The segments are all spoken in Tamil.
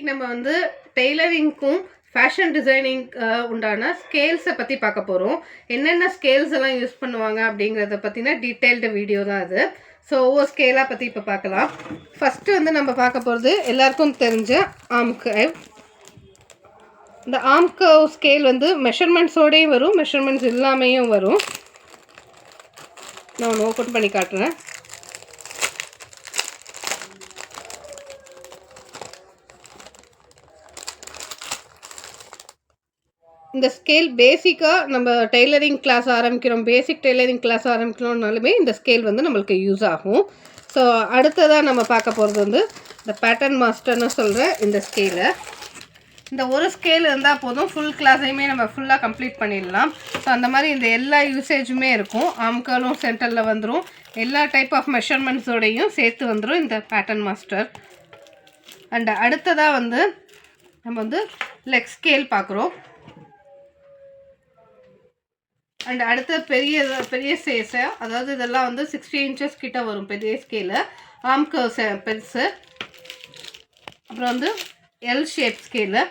நம்ம வந்து டெய்லரிங்க்கும் ஃபேஷன் டிசைனிங் உண்டான ஸ்கேல்ஸை பற்றி பார்க்க போகிறோம். என்னென்ன ஸ்கேல்ஸ் எல்லாம் யூஸ் பண்ணுவாங்க அப்படிங்கிறத பற்றின டீட்டெயில்டு வீடியோ தான் அது. ஸோ ஒவ்வொரு ஸ்கேலாக பற்றி இப்போ பார்க்கலாம். ஃபஸ்ட்டு வந்து நம்ம பார்க்க போகிறது எல்லாருக்கும் தெரிஞ்ச ஆர்ம் கர்வ். இந்த ஆர்ம் கர்வ் ஸ்கேல் வந்து மெஷர்மெண்ட்ஸோடையும் வரும், மெஷர்மெண்ட்ஸ் இல்லாமையும் வரும். நான் ஒன்று ஓப்பன் பண்ணி காட்டுறேன். இந்த ஸ்கேல் பேசிக்காக நம்ம டெய்லரிங் கிளாஸ் ஆரம்பிக்கிறோம், பேசிக் டெய்லரிங் கிளாஸ் ஆரம்பிக்கிறோம்னாலுமே இந்த ஸ்கேல் வந்து நம்மளுக்கு யூஸ் ஆகும். ஸோ அடுத்ததாக நம்ம பார்க்க போகிறது வந்து இந்த பேட்டர்ன் மாஸ்டர்னு சொல்கிற இந்த ஸ்கேலை. இந்த ஒரு ஸ்கேல் இருந்தால் போதும், ஃபுல் கிளாஸையுமே நம்ம ஃபுல்லாக கம்ப்ளீட் பண்ணிடலாம். ஸோ அந்த மாதிரி இந்த எல்லா யூசேஜுமே இருக்கும். ஆம்காலும் சென்டரில் வந்துடும், எல்லா டைப் ஆஃப் மெஷர்மெண்ட்ஸோடையும் சேர்த்து வந்துடும் இந்த பேட்டர்ன் மாஸ்டர். அண்ட் அடுத்ததாக வந்து நம்ம வந்து லெக் ஸ்கேல் பார்க்குறோம். அண்ட் அடுத்த பெரிய சைஸை, அதாவது இதெல்லாம் வந்து 60 inches கிட்ட வரும் பெரிய ஸ்கேலு. ஆர்ம் கர்வ்ஸ் பெருசு. அப்புறம் வந்து எல் ஷேப் ஸ்கேலு.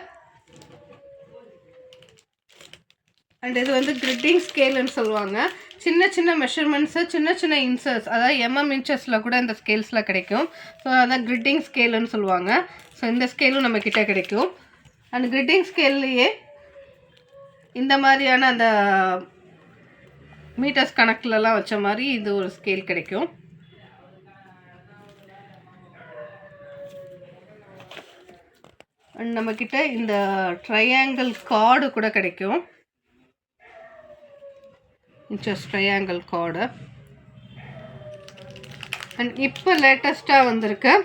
அண்ட் இது வந்து கிரிட்டிங் ஸ்கேலுன்னு சொல்லுவாங்க. சின்ன சின்ன மெஷர்மெண்ட்ஸு, சின்ன சின்ன இன்ச்சஸ், அதாவது இன்ச்சஸில் கூட இந்த ஸ்கேல்ஸில் கிடைக்கும். ஸோ அதான் கிரிட்டிங் ஸ்கேலுன்னு சொல்லுவாங்க. ஸோ இந்த ஸ்கேலும் நம்மக்கிட்ட கிடைக்கும். அண்ட் கிரிட்டிங் ஸ்கேல்லையே இந்த மாதிரியான அந்த மீட்டர்ஸ் கணக்கிலலாம் வச்ச மாதிரி இது ஒரு ஸ்கேல் கிடைக்கும். அண்ட் நம்மக்கிட்ட இந்த ட்ரையாங்கிள் கார்டு கூட கிடைக்கும், இன்ச்சஸ் ட்ரையாங்கிள் கார்டு. அண்ட் இப்போ லேட்டஸ்ட்டாக வந்திருக்க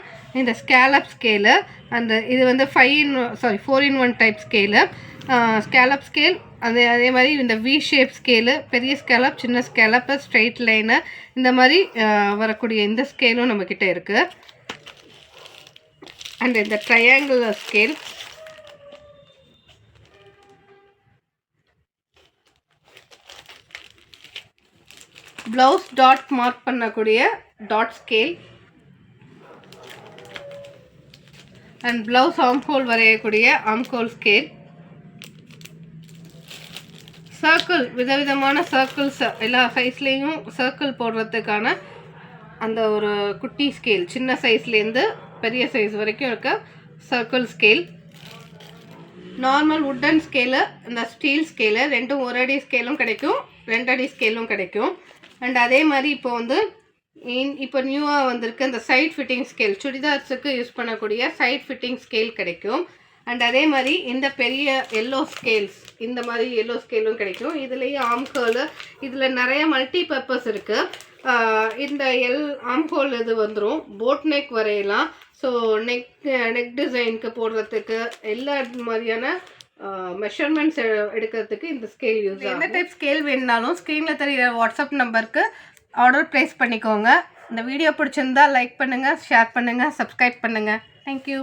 இந்த ஸ்கேலப் ஸ்கேலு. அந்த இது வந்து 4-in-1 type scale. Scallop scale அதே மாதிரி இந்த வி ஷேப் ஸ்கேலு, பெரிய ஸ்கேலப், சின்ன ஸ்கேலப், ஸ்ட்ரெயிட் லைனு, இந்த மாதிரி வரக்கூடிய இந்த ஸ்கேலும் நம்மக்கிட்ட இருக்குது. அண்ட் இந்த triangular scale. Blouse dot mark பண்ணக்கூடிய dot scale. And blouse armhole வரையக்கூடிய ஆம்ஹோல் ஸ்கேல். சர்க்கிள், விதவிதமான சர்க்கிள்ஸ், எல்லா சைஸ்லேயும் சர்க்கிள் போடுறதுக்கான அந்த ஒரு குட்டி ஸ்கேல், சின்ன சைஸ்லேருந்து பெரிய சைஸ் வரைக்கும் இருக்க circle scale. Normal wooden scale, இந்த ஸ்டீல் ஸ்கேலு, ரெண்டும் 1 அடி ஸ்கேலும் கிடைக்கும், 2 அடி ஸ்கேலும் கிடைக்கும். அண்ட் அதே மாதிரி இப்போ நியூவாக வந்திருக்கு இந்த சைட் ஃபிட்டிங் ஸ்கேல், சுடிதார்ஸுக்கு யூஸ் பண்ணக்கூடிய சைட் ஃபிட்டிங் ஸ்கேல் கிடைக்கும். அண்ட் அதே மாதிரி இந்த பெரிய எல்லோ ஸ்கேல்ஸ், இந்த மாதிரி எல்லோ ஸ்கேலும் கிடைக்கும். இதுலேயும் ஆம்ஹோலு, இதில் நிறைய மல்டி பர்பஸ் இருக்குது. இந்த ஆம்ஹோல் இது வந்துடும், போட் நெக் வரையலாம். ஸோ நெக் டிசைனுக்கு போடுறதுக்கு எல்லா மாதிரியான மெஷர்மெண்ட்ஸ் எடுக்கிறதுக்கு இந்த ஸ்கேல் யூஸ் ஆகும். எந்த டைப் ஸ்கேல் வேணுனாலும் ஸ்க்ரீனில் தெரிகிற வாட்ஸ்அப் நம்பருக்கு ஆர்டர் ப்ளேஸ் பண்ணிக்கோங்க. இந்த வீடியோ பிடிச்சிருந்தா லைக் பண்ணுங்கள், ஷேர் பண்ணுங்கள், சப்ஸ்கிரைப் பண்ணுங்கள். தேங்க்யூ.